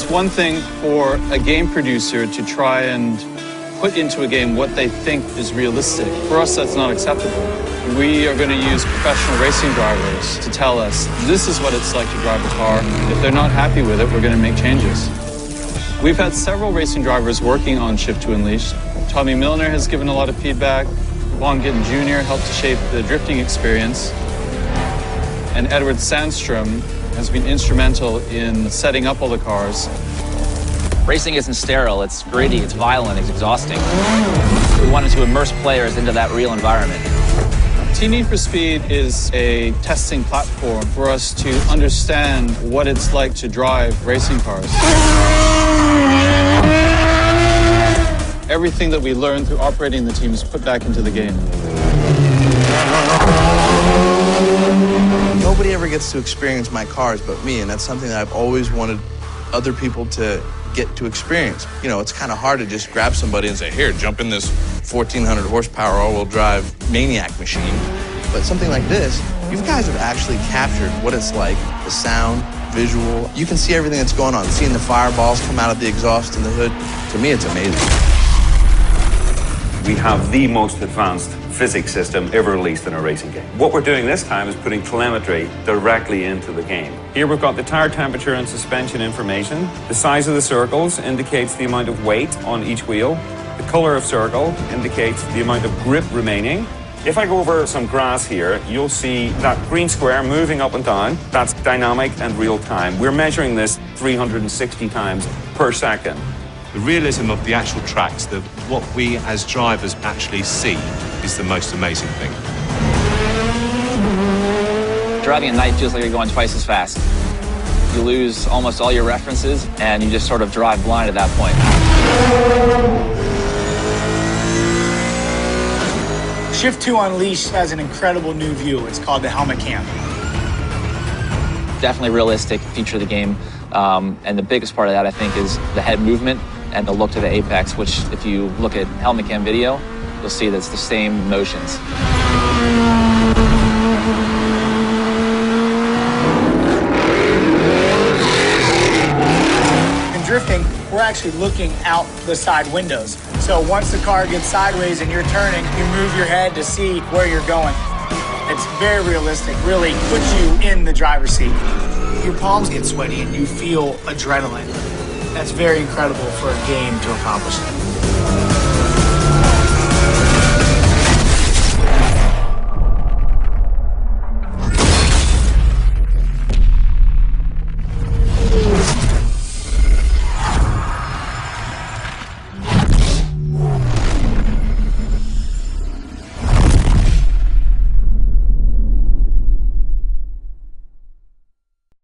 It's one thing for a game producer to try and put into a game what they think is realistic. For us, that's not acceptable. We are going to use professional racing drivers to tell us this is what it's like to drive a car. If they're not happy with it, we're going to make changes. We've had several racing drivers working on Shift 2 Unleashed. Tommy Milner has given a lot of feedback. Vaughn Gittin Jr. helped to shape the drifting experience. And Edward Sandstrom has been instrumental in setting up all the cars. Racing isn't sterile, it's gritty, it's violent, it's exhausting. We wanted to immerse players into that real environment. Team Need for Speed is a testing platform for us to understand what it's like to drive racing cars. Everything that we learned through operating the team is put back into the game. Nobody ever gets to experience my cars but me, and that's something that I've always wanted other people to get to experience. You know, it's kind of hard to just grab somebody and say, here, jump in this 1,400 horsepower all-wheel drive maniac machine. But something like this, you guys have actually captured what it's like, the sound, visual. You can see everything that's going on, seeing the fireballs come out of the exhaust and the hood. To me, it's amazing. We have the most advanced physics system ever released in a racing game. What we're doing this time is putting telemetry directly into the game. Here we've got the tire temperature and suspension information. The size of the circles indicates the amount of weight on each wheel. The color of circle indicates the amount of grip remaining. If I go over some grass here, you'll see that green square moving up and down. That's dynamic and real time. We're measuring this 360 times per second. The realism of the actual tracks, what we as drivers actually see, is the most amazing thing. Driving at night feels like you're going twice as fast. You lose almost all your references, and you just sort of drive blind at that point. Shift 2 Unleashed has an incredible new view. It's called the Helmet Cam. Definitely realistic feature of the game. And the biggest part of that, I think, is the head movement and the look to the apex, which if you look at Helmet Cam video, you'll see that it's the same motions. In drifting, we're actually looking out the side windows. So once the car gets sideways and you're turning, you move your head to see where you're going. It's very realistic, really puts you in the driver's seat. Your palms get sweaty and you feel adrenaline. That's very incredible for a game to accomplish.